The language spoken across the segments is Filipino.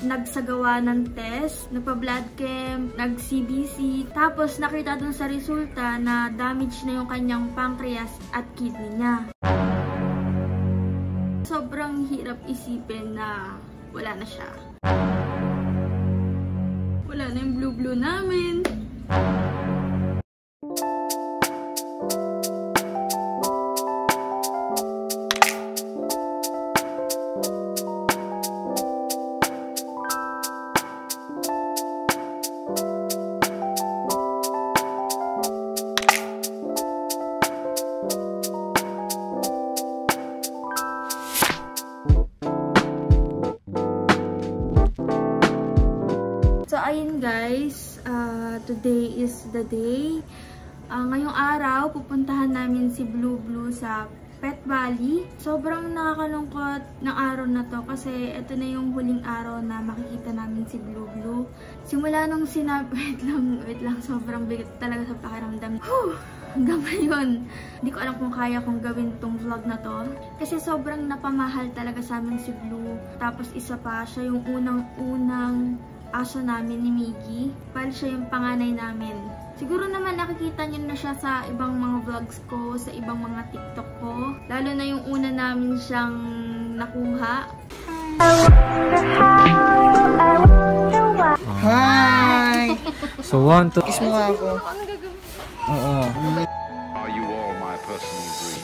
nagsagawa ng test, nagpa-blood chem, nag-CBC, tapos nakita dun sa resulta na damage na yung kanyang pancreas at kidney niya. Sobrang hirap isipin na wala na siya. Wala na yung blue namin. So, ayun guys, today is the day. Ngayong araw, pupuntahan namin si Blue sa Pet Valley. Sobrang nakakalungkot ng araw na to kasi ito na yung huling araw na makikita namin si Blue. Simula nung wait lang, sobrang bigat talaga sa pakiramdam. Hanggang ngayon, hindi ko alam kung kaya kong gawin tong vlog na to. Kasi sobrang napamahal talaga sa amin si Blue. Tapos isa pa, siya yung unang aso namin ni Miggy. Pal siya yung panganay namin. Siguro naman nakikita niyo na siya sa ibang mga vlogs ko, sa ibang mga TikTok ko. Lalo na yung una namin siyang nakuha. Hi! So, want to kiss mo ako. Ano gagawin? Oo. Are you all my personal dreams?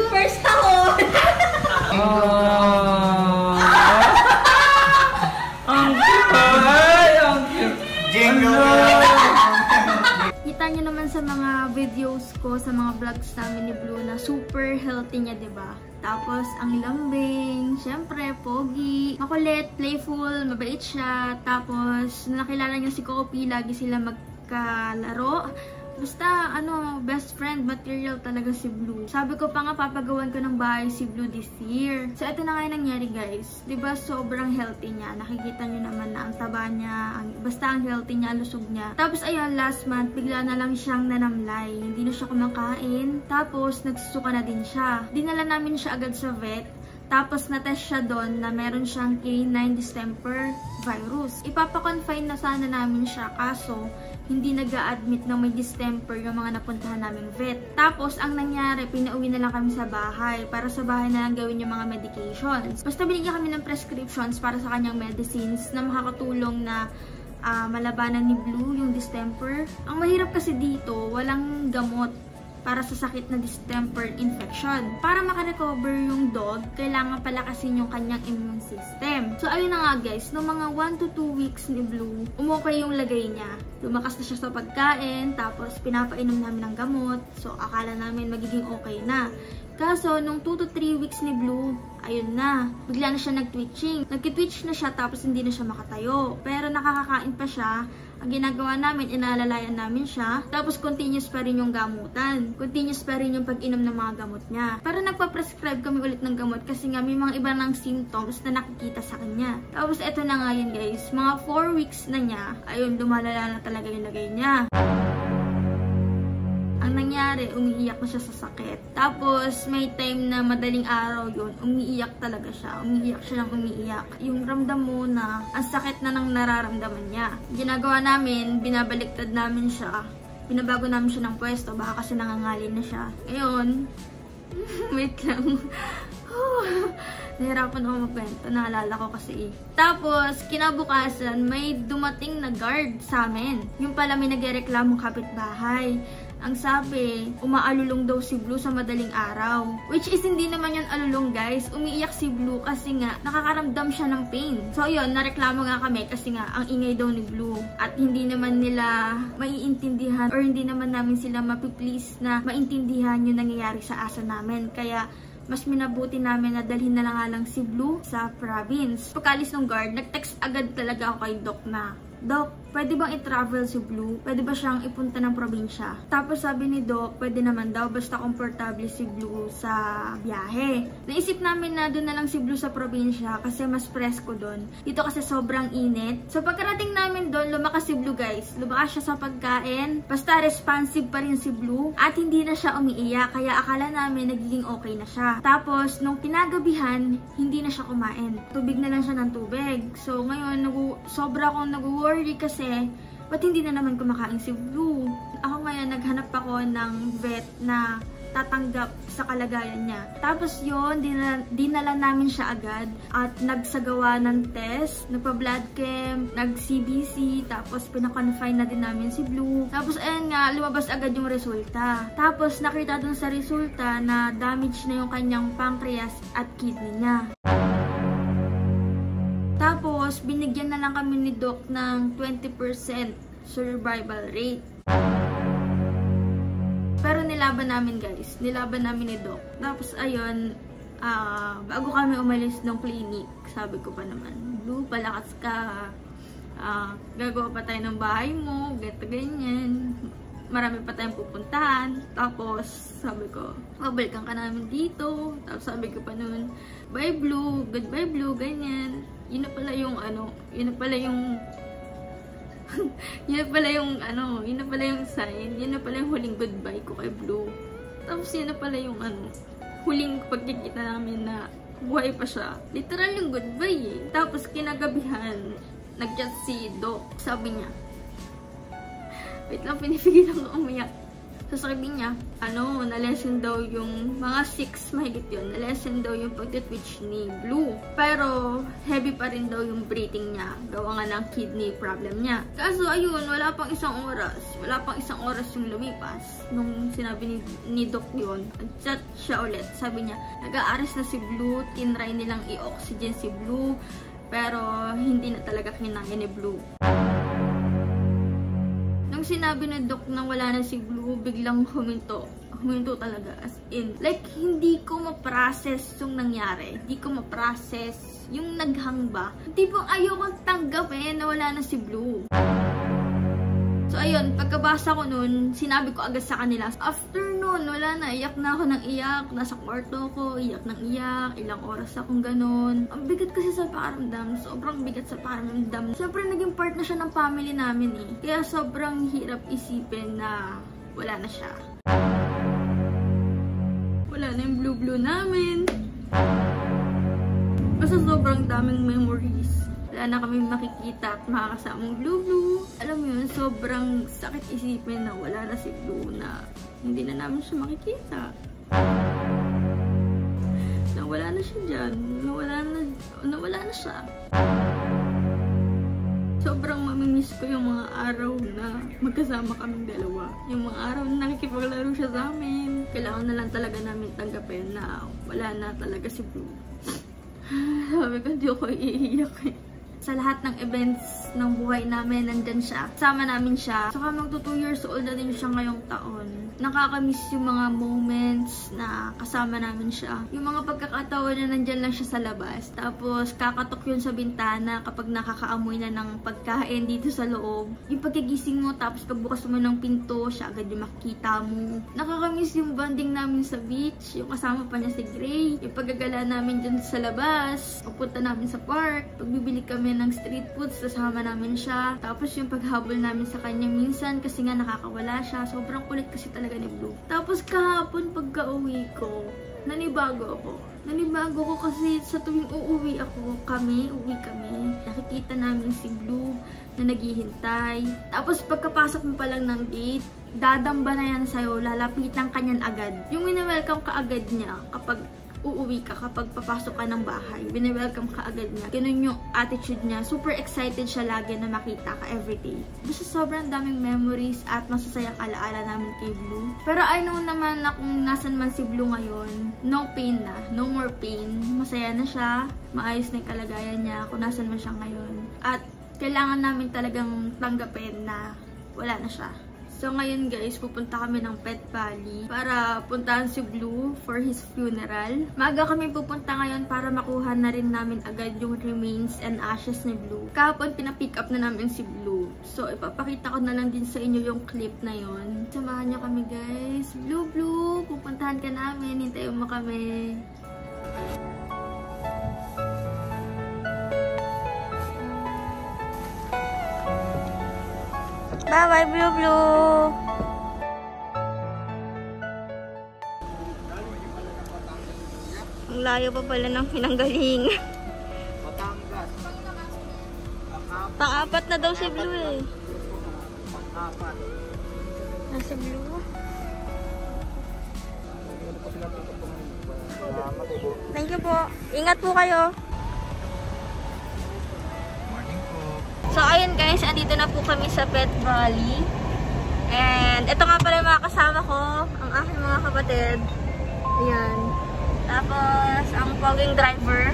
First tahon! Ang cute! Kita niyo naman sa mga videos ko, sa mga vlogs namin ni Blue na super healthy niya, diba? Tapos, ang lambing, syempre, pogi, makulit, playful, mabait siya. Tapos, nung nakilala niya si Kopi, lagi sila magkalaro. Basta, best friend material talaga si Blue. Sabi ko pa nga, papagawan ko ng bahay si Blue this year. So, ito na nga nangyari, guys. Diba, sobrang healthy niya. Nakikita nyo naman na ang taba niya, basta ang healthy niya, lusog niya. Tapos, ayun, last month, bigla na lang siyang nanamlay. Hindi na siya kumakain. Tapos, nagsusuka na din siya. Dinala namin siya agad sa vet. Tapos, natest siya doon na meron siyang canine distemper virus. Ipapakonfine na sana namin siya, kaso hindi nag-a-admit na may distemper yung mga napuntahan naming vet. Tapos, ang nangyari, pinauwi na lang kami sa bahay para sa bahay na lang gawin yung mga medications. Basta binigyan kami ng prescriptions para sa kanyang medicines na makakatulong na malabanan ni Blue yung distemper. Ang mahirap kasi dito, walang gamot para sa sakit na distemper infection. Para makarecover yung dog, kailangan palakasin yung kanyang immune system. So, ayun na nga guys, no mga 1 to 2 weeks ni Blue, umukay yung lagay niya. Lumakas na siya sa pagkain, tapos pinapainom namin ng gamot. So, akala namin magiging okay na. Kaso, nung 2 to 3 weeks ni Blue, ayun na, bigla na siya nag-twitching. Nag-twitch na siya tapos hindi na siya makatayo. Pero nakakakain pa siya. Ang ginagawa namin, inaalalayan namin siya. Tapos continuous pa rin yung gamutan. Continuous pa rin yung pag-inom ng mga gamot niya. Pero nagpa-prescribe kami ulit ng gamot kasi nga may mga iba ng symptoms na nakikita sa kanya. Tapos eto na nga yun guys, mga 4 weeks na niya, ayun, lumalala na talaga yung lagay niya. Ang nangyari, umiiyak na siya sa sakit. Tapos, may time na madaling araw yun, umiiyak talaga siya. Umiiyak siya ng umiiyak. Yung ramdam mo na, ang sakit na nang nararamdaman niya. Ginagawa namin, binabaliktad namin siya. Binabago namin siya ng pwesto, baka kasi nangangalin na siya. Ngayon, wait lang. Nahirapan ako magkwento, naalala ko kasi. Tapos, kinabukasan, may dumating na guard sa amin. Yung pala may nagrereklamong kapitbahay. Ang sabi, umaalulong daw si Blue sa madaling araw. Which is hindi naman yun alulong guys. Umiiyak si Blue kasi nga nakakaramdam siya ng pain. So yun, nareklamo nga kami kasi nga ang ingay daw ni Blue. At hindi naman nila maiintindihan or hindi naman namin sila mapiplease na maintindihan yung nangyayari sa aso namin. Kaya mas minabuti namin na dalhin na lang si Blue sa province. Pagkalis ng guard, nag-text agad talaga ako kay Doc na Doc, pwede bang i-travel si Blue? Pwede ba siyang ipunta ng probinsya? Tapos sabi ni Doc, pwede naman daw basta komportable si Blue sa biyahe. Naisip namin na doon na lang si Blue sa probinsya kasi mas presko doon. Dito kasi sobrang init. So pagkarating namin doon, lumakas si Blue guys. Lumakas siya sa pagkain. Basta responsive pa rin si Blue. At hindi na siya umiiyak. Kaya akala namin nagiging okay na siya. Tapos nung kinagabihan, hindi na siya kumain. Tubig na lang siya ng tubig. So ngayon, sobra akong nag-worry kasi ba't hindi na naman kumakain si Blue? Ako ngayon, naghanap ako ng vet na tatanggap sa kalagayan niya. Tapos yun, dinala namin siya agad at nagsagawa ng test, nagpa-blood chem, nag-CBC, tapos pinakonfine na din namin si Blue. Tapos ayun nga, lumabas agad yung resulta. Tapos nakita dun sa resulta na damage na yung kanyang pancreas at kidney niya. Tapos, binigyan na lang kami ni Doc ng 20% survival rate. Pero nilaban namin guys. Nilaban namin ni Doc. Tapos, ayun, bago kami umalis ng clinic, sabi ko pa naman, Blue, palakas ka. Gagawa pa tayo ng bahay mo, ganyan. Marami pa tayong pupuntahan. Tapos, sabi ko, babalikan ka namin dito. Tapos, sabi ko pa noon, bye Blue, goodbye Blue, ganyan. Yun na pala yung yun na pala yung sign, yun na pala yung huling goodbye ko kay Blue. Tapos yun na pala yung huling pagkikita namin na buhay pa siya. Literal yung goodbye eh. Tapos kinagabihan, nag-chat si Doc, sabi niya, wait lang, pinipigilan ko umiyak. So sabi niya, na-lesson daw yung mga 6 mahigit yun, na-lesson daw yung pagtitwitch ni Blue. Pero, heavy pa rin daw yung breathing niya, gawa nga ng kidney problem niya. Kaso, ayun, wala pang isang oras yung lumipas. Nung sinabi ni Doc yun, nag-chat siya ulit. Sabi niya, nag-aares na si Blue, tinry nilang i-oxygen si Blue, pero hindi na talaga kinaya ni Blue. Nung sinabi ng Doc na wala na si Blue, biglang huminto talaga, as in, like, hindi ko ma-process yung nangyari, hindi ko ma-process yung naghang ba, tipong ayokong tanggapin na wala na si Blue. So ayun, pagkabasa ko nun, sinabi ko agad sa kanila. After nun, wala na, iyak na ako ng iyak, nasa kwarto ko, iyak ng iyak, ilang oras akong ganun. Ang bigat kasi sa pakiramdam, sobrang bigat sa pakiramdam. Siyempre naging part na siya ng family namin eh. Kaya sobrang hirap isipin na wala na siya. Wala na yung blue namin. Basta sobrang daming memories. Wala na kami makikita at makakasamang Blue. Alam mo yun, sobrang sakit isipin na wala na si Blue, na hindi na namin siya makikita. Nawala na siya dyan. Nawala na siya. Sobrang mamimiss ko yung mga araw na magkasama kaming dalawa. Yung mga araw na nakikipaglaro siya sa amin. Kailangan na lang talaga namin tanggapin na wala na talaga si Blue. Sabi ko, hindi ako iiyak eh. Sa lahat ng events ng buhay namin, nandyan siya. Kasama namin siya. Saka magto 2 years old na din siya ngayong taon. Nakakamiss yung mga moments na kasama namin siya. Yung mga pagkakataon na nandyan lang siya sa labas. Tapos kakatok yun sa bintana kapag nakakaamoy na ng pagkain dito sa loob. Yung pagkagising mo, tapos pagbukas mo ng pinto, siya agad yung makikita mo. Nakakamiss yung bonding namin sa beach. Yung kasama pa niya si Gray. Yung paggagala namin dyan sa labas. Pagpunta namin sa park. Pagbibili kami ng street foods, kasama namin siya. Tapos yung paghabol namin sa kanya minsan kasi nga nakakawala siya. Sobrang kulit kasi talaga ni Blue. Tapos kahapon pagka-uwi ko, nanibago ko kasi sa tuwing uuwi kami, nakikita namin si Blue na naghihintay. Tapos pagkapasok mo pa lang ng gate, dadamba na yan sa'yo, lalapitan ka niyan agad. Yung wini-welcome ka agad niya kapag uuwi ka, kapag papasok ka ng bahay, wini-welcome ka agad niya. Ganun yung attitude niya. Super excited siya lagi na makita ka everyday. Basta sobrang daming memories at masasayang alaala namin kay Blue. Pero I know naman na kung nasan man si Blue ngayon, no pain na. No more pain. Masaya na siya. Maayos na yung kalagayan niya kung nasan man siya ngayon. At kailangan namin talagang tanggapin na wala na siya. So ngayon guys, pupunta kami ng Pet Valley para puntahan si Blue for his funeral. Maaga kami pupunta ngayon para makuha na rin namin agad yung remains and ashes ni Blue. Kahapon pinapick up na namin si Blue. So ipapakita ko na lang din sa inyo yung clip na yon. Samahan niyo kami guys. Blue, pupuntahan ka namin. Hintayin mo kami. Bye-bye, Blue. Ang layo pa pala ng pinanggaling. Pang-apat na daw si Blue eh. Nasa Blue. Thank you po. Ingat po kayo. So, ayun guys, andito na po kami sa Pet Valley. And, ito nga pala yung mga kasama ko, ang aking mga kapatid. Ayan. Tapos, ang poging driver.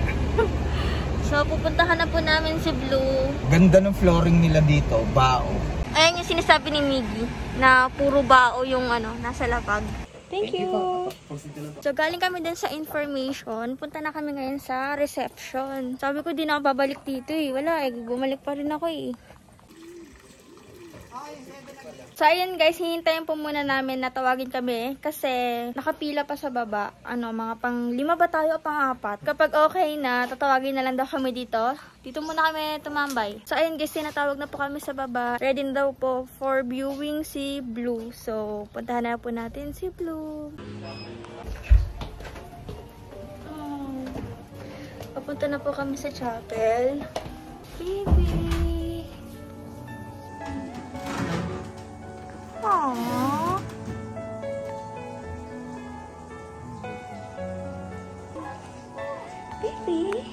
So, pupuntahan na po namin si Blue. Ganda ng flooring nila dito, bao. Ayan yung sinasabi ni Miggy, na puro bao yung nasa lapag. Thank you. So, galing kami din sa information. Punta na kami ngayon sa reception. Sabi ko, di na ako babalik dito eh. Wala eh. Bumalik pa rin ako eh. So, ayun guys, hihintayin po muna namin na tawagin kami kasi nakapila pa sa baba. Mga pang 5 ba tayo o pang 4? Kapag okay na, tatawagin na lang daw kami dito. Dito muna kami tumambay. So, ayun guys, tinatawag na po kami sa baba. Ready na daw po for viewing si Blue. So, puntahan na po natin si Blue. Papunta na po kami sa chapel. Baby! Aww. Baby.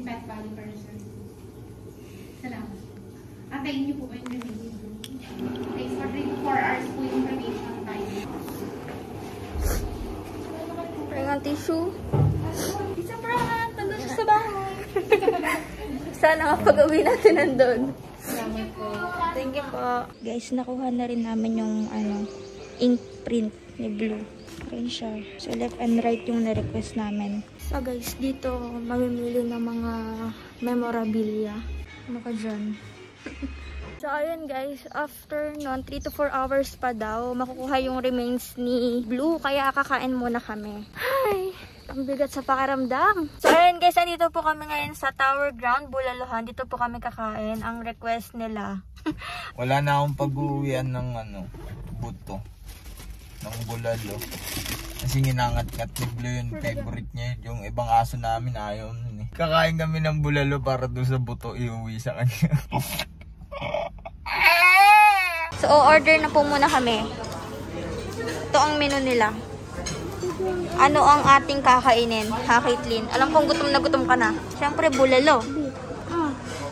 Pet Valley person. Salamat. Antayin niyo po ba yung remaining? Next for 3 to 4 hours po yung cremation time. Pahingang tissue. Isa prank! Nandun siya sa bahay. Sana nga pag-uwi natin nandun. Salamat po. Thank you po. Guys, nakuha na rin namin yung ink print ni Blue. Ayan siya. So, left and right yung na-request namin. So, guys, dito mamimili ng mga memorabilia. Ano ka dyan? So, ayun guys. After nun, 3 to 4 hours pa daw, makukuha yung remains ni Blue. Kaya kakain muna kami. Hi! Ang bigat sa pakiramdam. So, ayun guys. Andito po kami ngayon sa Tower Ground, Bulaluhan. Dito po kami kakain. Ang request nila. Wala na akong pag-uwian ng buto. Ng bulalo. Kasi ginangat-ngat ni Blue yung favorite niya. Yung ibang aso namin ayaw nun eh. Kakain kami ng bulalo para doon sa buto iuwi sa kanya. So, order na po muna kami. Ito ang menu nila. Ano ang ating kakainin? Ha, Caitlyn? Alam kong gutom na gutom ka na. Siyempre, bulalo.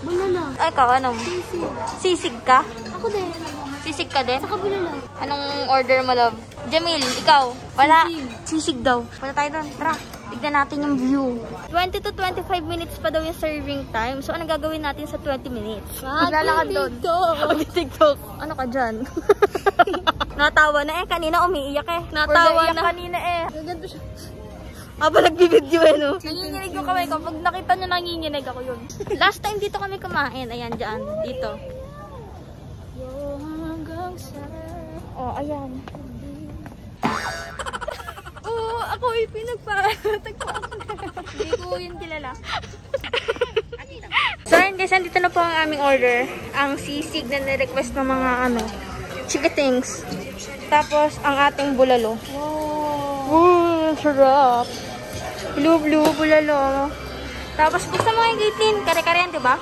Bulalo. Ay, ikaw, anong? Sisig ka? Ako din. Sisig ka din? Saka bulalo. Anong order mo, love? Jamil, ikaw? Wala. Sisig daw. Punta tayo doon. Tara. Tignan natin yung view. 20 to 25 minutes pa daw yung serving time. So, anong gagawin natin sa 20 minutes? Maglalakad doon. Mag-TikTok. Ano ka dyan? Natawa na eh. Kanina umiiyak eh. Natawa na. Kanina eh. Gaganda siya. Habang nagbibideo eh, no? Nanginginig yung kamay ko. Pag nakita nyo, nanginginig ako yun. Last time dito kami kumain. Ayan, dyan. Dito. Oh, ayan. Oo, ako ay pinagpatagpo ako na. Hindi ko yun kilala. So, ayun guys, andito na po ang aming order. Ang sisig na nirequest ng mga chikatings. Tapos, ang ating bulalo. Wow! Sarap! Blue, bulalo. Tapos, gusto mo yung Caitlyn. Kare-kare yan, diba?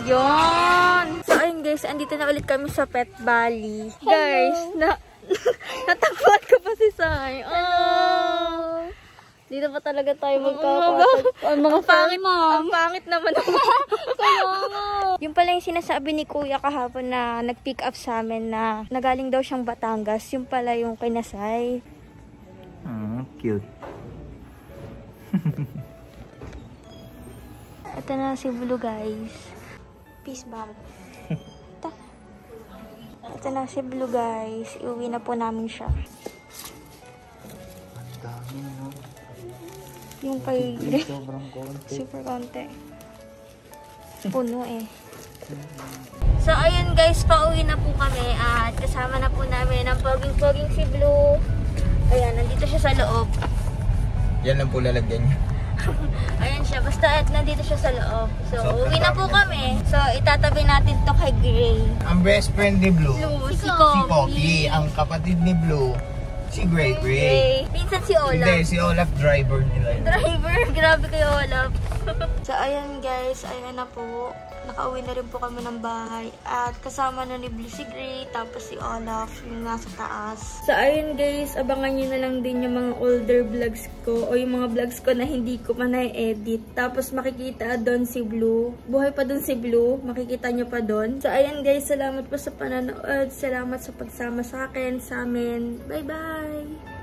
Yun! So, ayun guys, andito na ulit kami sa Pet Valley. Guys, natakbuhan ko pa si Sai. Oh. Dito pa talaga tayo magkakasal. Ang mga pangit, ang pangit naman. Yung pala yung sinasabi ni Kuya kahapon na nag-pick up sa amin na nagaling daw siyang Batangas. Yung pala yung kinasay. Cute. Ito na si Blue, guys. Peace bomb. Ito na si Blue, guys. Iuwi na po namin siya. Ang dami, no? Yung kay Sobrang konti. super konti. Puno eh. So, ayun guys, pauwi na po kami at kasama na po namin ang poging-poging si Blue. Ayan, nandito siya sa loob. Yan lang po lalagyan niya. Ayan siya, basta at nandito siya sa loob. So, uwi na po kami. So, itatabi natin to kay Gray. Ang best friend ni Blue, Si si Coffee. Ang kapatid ni Blue, si Gray. Pinsan si Olaf. Hindi, si Olaf driver nila. Driver, grabe kayo Olaf. So, ayan guys, ayan na po. Nakauwi na rin po kami ng bahay. At kasama na ni Blue si Gray, tapos si Olaf, yung nasa taas. So, ayun guys, abangan nyo na lang din yung mga older vlogs ko o yung mga vlogs ko na hindi ko pa na-edit. Tapos makikita doon si Blue. Buhay pa doon si Blue. Makikita nyo pa doon. So, ayan guys, salamat po sa pananood. Salamat sa pagsama sa akin, sa amin. Bye-bye!